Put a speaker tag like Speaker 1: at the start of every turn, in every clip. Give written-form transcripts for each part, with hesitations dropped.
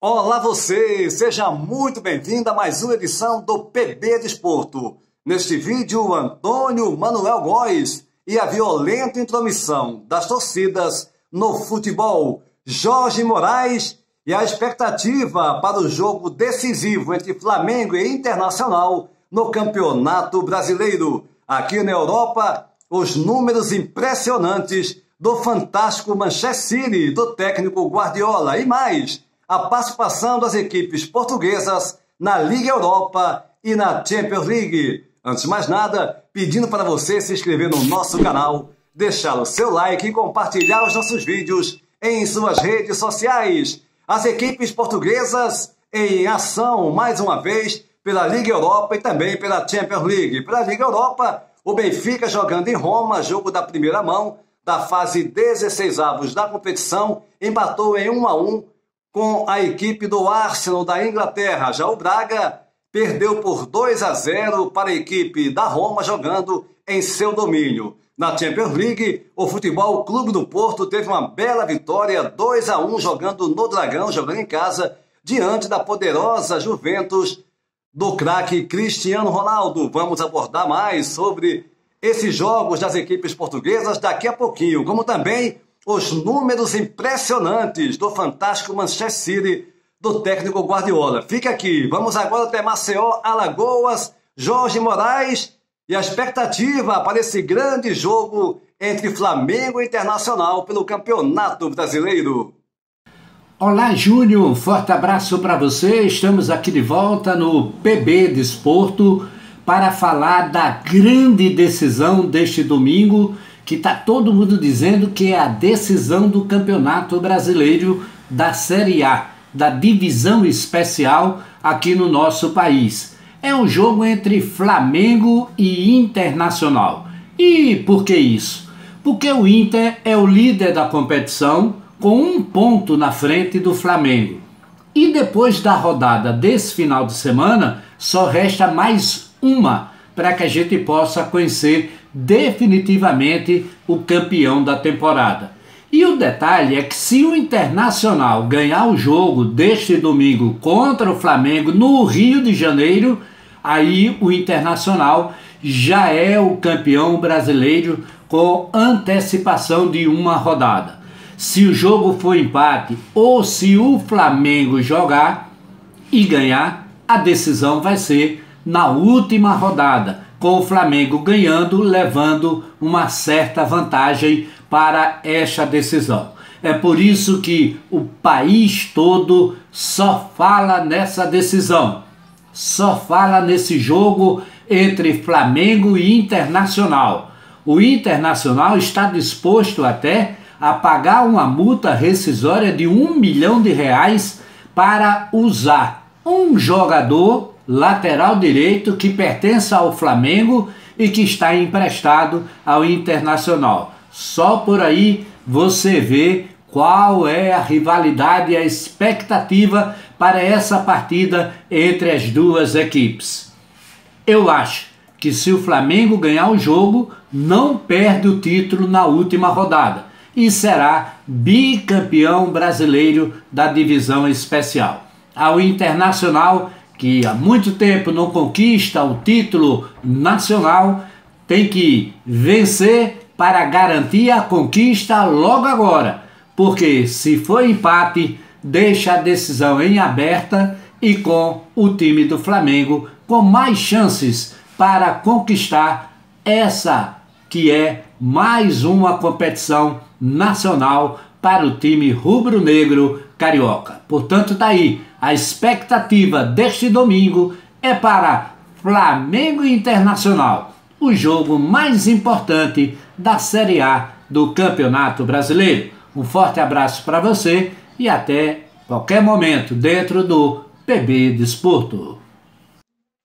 Speaker 1: Olá você, seja muito bem-vindo a mais uma edição do PB Desporto. Neste vídeo, Antônio Manuel Góes e a violenta intromissão das torcidas no futebol, Jorge Moraes e a expectativa para o jogo decisivo entre Flamengo e Internacional no Campeonato Brasileiro. Aqui na Europa, os números impressionantes do fantástico Manchester City, do técnico Guardiola e mais a participação das equipes portuguesas na Liga Europa e na Champions League. Antes de mais nada, pedindo para você se inscrever no nosso canal, deixar o seu like e compartilhar os nossos vídeos em suas redes sociais. As equipes portuguesas em ação mais uma vez pela Liga Europa e também pela Champions League. Pela Liga Europa, o Benfica jogando em Roma, jogo da primeira mão da fase 16avos da competição, empatou em 1-1 com a equipe do Arsenal da Inglaterra. Já o Braga perdeu por 2-0 para a equipe da Roma, jogando em seu domínio. Na Champions League, o Futebol Clube do Porto teve uma bela vitória, 2-1, jogando no Dragão, jogando em casa, diante da poderosa Juventus do craque Cristiano Ronaldo. Vamos abordar mais sobre esses jogos das equipes portuguesas daqui a pouquinho, como também os números impressionantes do fantástico Manchester City, do técnico Guardiola. Fica aqui, vamos agora até Maceió, Alagoas, Jorge Moraes e a expectativa para esse grande jogo entre Flamengo e Internacional pelo Campeonato Brasileiro.
Speaker 2: Olá, Júnior, forte abraço para você. Estamos aqui de volta no PB Desporto para falar da grande decisão deste domingo, que está todo mundo dizendo que é a decisão do Campeonato Brasileiro da Série A, da divisão especial aqui no nosso país. É um jogo entre Flamengo e Internacional. E por que isso? Porque o Inter é o líder da competição com 1 ponto na frente do Flamengo. E depois da rodada desse final de semana, só resta mais uma para que a gente possa conhecer definitivamente o campeão da temporada. E o detalhe é que se o Internacional ganhar o jogo deste domingo contra o Flamengo no Rio de Janeiro, aí o Internacional já é o campeão brasileiro com antecipação de uma rodada. Se o jogo for empate ou se o Flamengo jogar e ganhar, a decisão vai ser na última rodada, com o Flamengo ganhando, levando uma certa vantagem para esta decisão. É por isso que o país todo só fala nessa decisão, só fala nesse jogo entre Flamengo e Internacional. O Internacional está disposto até a pagar uma multa rescisória de R$1 milhão para usar um jogador lateral direito que pertence ao Flamengo e que está emprestado ao Internacional. Só por aí você vê qual é a rivalidade e a expectativa para essa partida entre as duas equipes. Eu acho que se o Flamengo ganhar o jogo, não perde o título na última rodada e será bicampeão brasileiro da divisão especial. Ao Internacional, que há muito tempo não conquista o título nacional, tem que vencer para garantir a conquista logo agora, porque se for empate, deixa a decisão em aberta e com o time do Flamengo com mais chances para conquistar essa que é mais uma competição nacional para o time rubro-negro carioca. Portanto, daí a expectativa deste domingo é para Flamengo e Internacional, o jogo mais importante da Série A do Campeonato Brasileiro. Um forte abraço para você e até qualquer momento dentro do PB Desporto.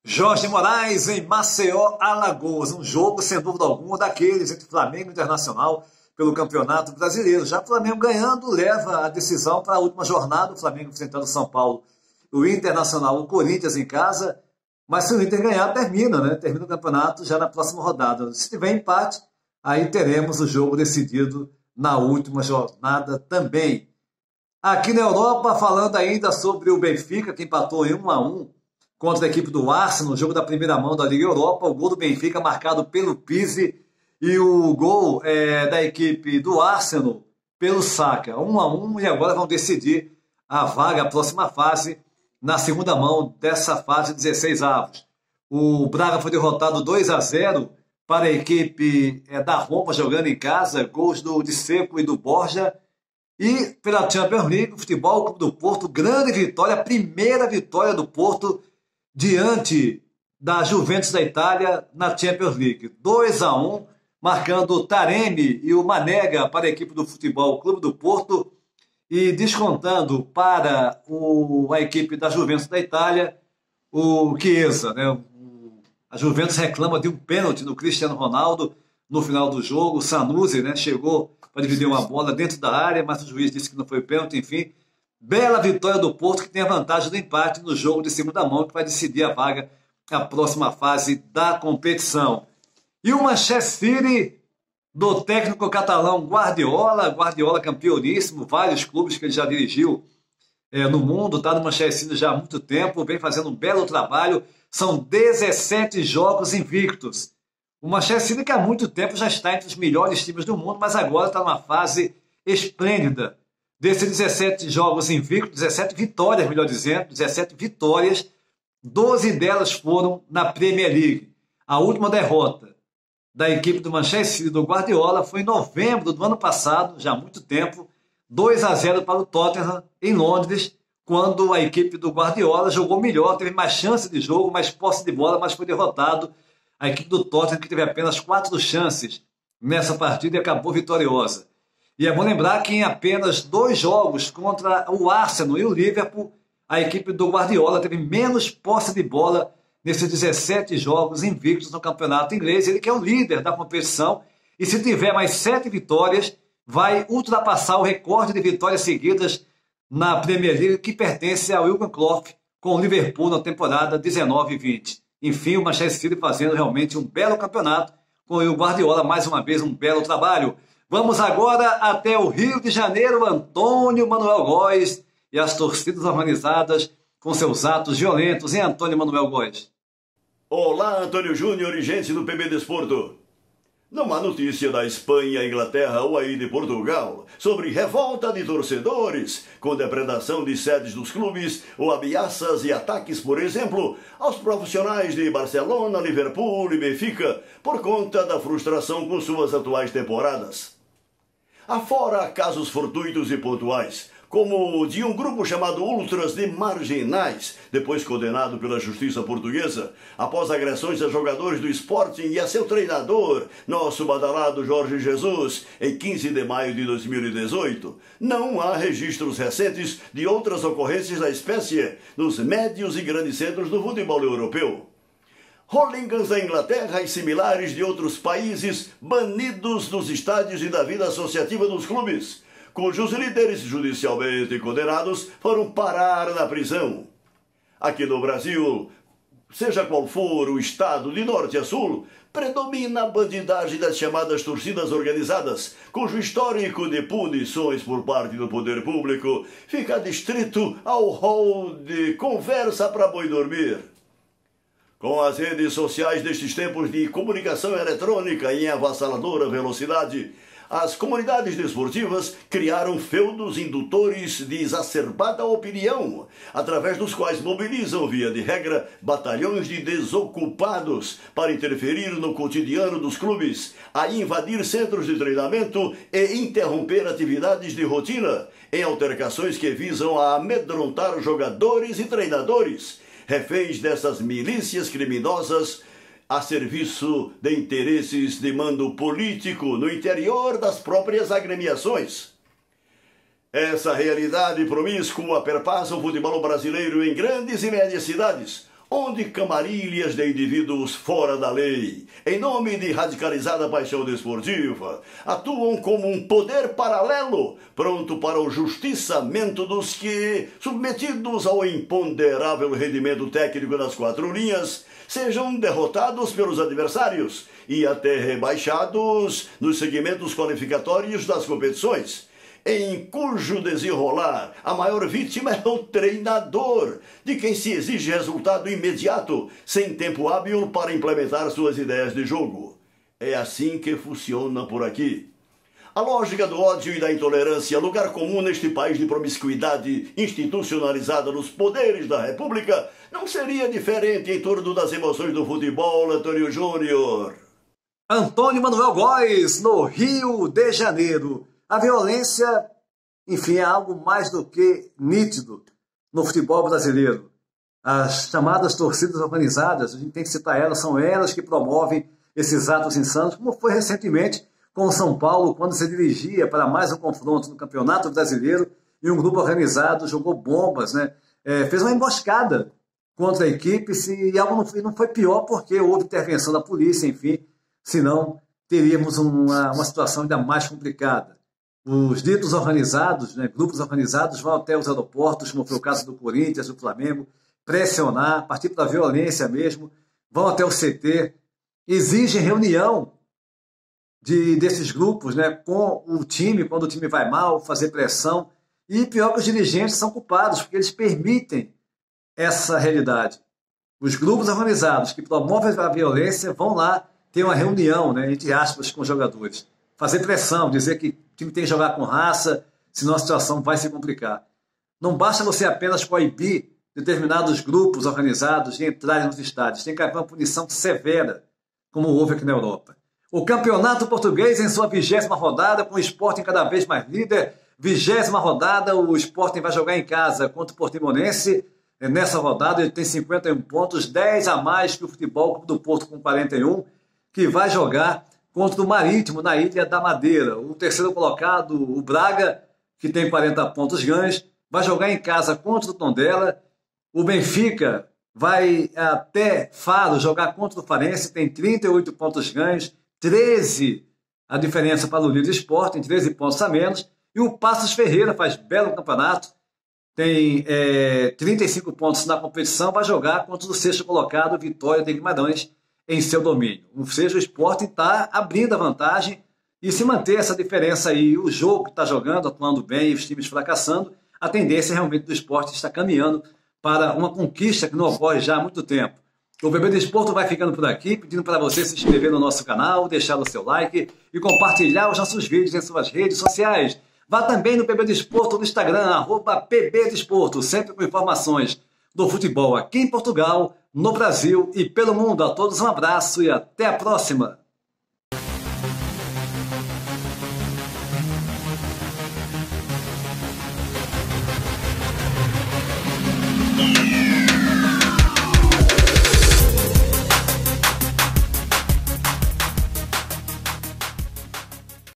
Speaker 1: Jorge Moraes em Maceió, Alagoas. Um jogo, sem dúvida alguma, daqueles entre Flamengo e Internacional pelo Campeonato Brasileiro. Já o Flamengo ganhando leva a decisão para a última jornada, o Flamengo enfrentando o São Paulo, o Internacional, o Corinthians em casa. Mas se o Inter ganhar, termina, né? Termina o campeonato já na próxima rodada. Se tiver empate, aí teremos o jogo decidido na última jornada também. Aqui na Europa, falando ainda sobre o Benfica, que empatou em 1-1 contra a equipe do Arsenal, no jogo da primeira mão da Liga Europa. O gol do Benfica marcado pelo Pizzi e o gol da equipe do Arsenal pelo Saka. 1-1, e agora vão decidir a vaga, a próxima fase, na segunda mão dessa fase 16 avos. O Braga foi derrotado 2-0 para a equipe da Roma, jogando em casa, gols do Di Seco e do Borja. E pela Champions League, o Futebol Clube do Porto, grande vitória, a primeira vitória do Porto diante da Juventus da Itália na Champions League. 2-1, marcando o Taremi e o Manega para a equipe do Futebol Clube do Porto e descontando para a equipe da Juventus da Itália o Chiesa, né? A Juventus reclama de um pênalti no Cristiano Ronaldo no final do jogo. O Sanusi, né, chegou para dividir uma bola dentro da área, mas o juiz disse que não foi pênalti, enfim. Bela vitória do Porto, que tem a vantagem do empate no jogo de segunda mão, que vai decidir a vaga na próxima fase da competição. E o Manchester City, do técnico catalão Guardiola campeoníssimo, vários clubes que ele já dirigiu no mundo, está no Manchester City já há muito tempo, vem fazendo um belo trabalho, são 17 jogos invictos. O Manchester City, que há muito tempo já está entre os melhores times do mundo, mas agora está numa fase esplêndida. Desses 17 jogos invictos, 17 vitórias, melhor dizendo, 17 vitórias, 12 delas foram na Premier League. A última derrota da equipe do Manchester City, do Guardiola, foi em novembro do ano passado, já há muito tempo, 2-0 para o Tottenham, em Londres, quando a equipe do Guardiola jogou melhor, teve mais chance de jogo, mais posse de bola, mas foi derrotado. A equipe do Tottenham, que teve apenas 4 chances nessa partida e acabou vitoriosa. E é bom lembrar que em apenas 2 jogos contra o Arsenal e o Liverpool, a equipe do Guardiola teve menos posse de bola nesses 17 jogos invictos no campeonato inglês. Ele que é o líder da competição e se tiver mais 7 vitórias, vai ultrapassar o recorde de vitórias seguidas na Premier League, que pertence ao Jürgen Klopp com o Liverpool na temporada 19-20. Enfim, o Manchester City fazendo realmente um belo campeonato, com o Guardiola mais uma vez um belo trabalho. Vamos agora até o Rio de Janeiro, Antônio Manuel Góes e as torcidas organizadas com seus atos violentos, hein, Antônio Manuel Góes?
Speaker 3: Olá, Antônio Júnior e gente do PB Desporto. Não há notícia da Espanha, Inglaterra ou aí de Portugal sobre revolta de torcedores com depredação de sedes dos clubes ou ameaças e ataques, por exemplo, aos profissionais de Barcelona, Liverpool e Benfica por conta da frustração com suas atuais temporadas. Afora casos fortuitos e pontuais, como o de um grupo chamado Ultras de Marginais, depois condenado pela justiça portuguesa, após agressões a jogadores do Sporting e a seu treinador, nosso badalado Jorge Jesus, em 15 de maio de 2018. Não há registros recentes de outras ocorrências da espécie nos médios e grandes centros do futebol europeu. Hooligans da Inglaterra e similares de outros países banidos dos estádios e da vida associativa dos clubes, cujos líderes judicialmente condenados foram parar na prisão. Aqui no Brasil, seja qual for o estado de norte a sul, predomina a bandidagem das chamadas torcidas organizadas, cujo histórico de punições por parte do poder público fica distrito ao rol de conversa para boi dormir. Com as redes sociais destes tempos de comunicação eletrônica em avassaladora velocidade, as comunidades desportivas criaram feudos indutores de exacerbada opinião, através dos quais mobilizam, via de regra, batalhões de desocupados para interferir no cotidiano dos clubes, a invadir centros de treinamento e interromper atividades de rotina, em altercações que visam a amedrontar jogadores e treinadores, reféns dessas milícias criminosas, a serviço de interesses de mando político no interior das próprias agremiações. Essa realidade promíscua perpassa o futebol brasileiro em grandes e médias cidades, onde camarilhas de indivíduos fora da lei, em nome de radicalizada paixão desportiva, atuam como um poder paralelo, pronto para o justiçamento dos que, submetidos ao imponderável rendimento técnico das 4 linhas, sejam derrotados pelos adversários e até rebaixados nos segmentos qualificatórios das competições, em cujo desenrolar a maior vítima é o treinador, de quem se exige resultado imediato, sem tempo hábil para implementar suas ideias de jogo. É assim que funciona por aqui. A lógica do ódio e da intolerância, lugar comum neste país de promiscuidade institucionalizada nos poderes da República, não seria diferente em torno das emoções do futebol, Antônio Júnior.
Speaker 1: Antônio Manuel Góes, no Rio de Janeiro. A violência, enfim, é algo mais do que nítido no futebol brasileiro. As chamadas torcidas organizadas, a gente tem que citar elas, são elas que promovem esses atos insanos, como foi recentemente com o São Paulo, quando se dirigia para mais um confronto no Campeonato Brasileiro e um grupo organizado jogou bombas, né? Fez uma emboscada contra a equipe e algo não foi pior porque houve intervenção da polícia, enfim, senão teríamos uma situação ainda mais complicada. Os ditos organizados, né, grupos organizados, vão até os aeroportos, como foi o caso do Corinthians, do Flamengo, pressionar, partir para a violência mesmo, vão até o CT, exigem reunião desses grupos, né, com o time, quando o time vai mal, fazer pressão. E pior que os dirigentes são culpados, porque eles permitem essa realidade. Os grupos organizados que promovem a violência vão lá ter uma reunião, né, entre aspas, com os jogadores. Fazer pressão, dizer que o time tem que jogar com raça, senão a situação vai se complicar. Não basta você apenas coibir determinados grupos organizados de entrarem nos estádios. Tem que haver uma punição severa, como houve aqui na Europa. O Campeonato Português em sua 20ª rodada, com o Sporting cada vez mais líder. 20ª rodada, o Sporting vai jogar em casa contra o Portimonense. Nessa rodada ele tem 51 pontos, 10 a mais que o Futebol Clube do Porto com 41, que vai jogar contra o Marítimo na Ilha da Madeira. O terceiro colocado, o Braga, que tem 40 pontos ganhos, vai jogar em casa contra o Tondela. O Benfica vai até Faro jogar contra o Farense, tem 38 pontos ganhos, 13 a diferença para o líder Sporting, 13 pontos a menos. E o Passos Ferreira faz belo campeonato, tem 35 pontos na competição, vai jogar contra o sexto colocado, Vitória de Guimarães, em seu domínio. Ou seja, o Sporting está abrindo a vantagem e se manter essa diferença aí, o jogo que está jogando, atuando bem e os times fracassando, a tendência realmente do Sporting está caminhando para uma conquista que não ocorre já há muito tempo. O PB Desporto vai ficando por aqui, pedindo para você se inscrever no nosso canal, deixar o seu like e compartilhar os nossos vídeos em suas redes sociais. Vá também no PB Desporto no Instagram, @PB Desporto, sempre com informações do futebol aqui em Portugal, no Brasil e pelo mundo. A todos um abraço e até a próxima!
Speaker 3: Yeah.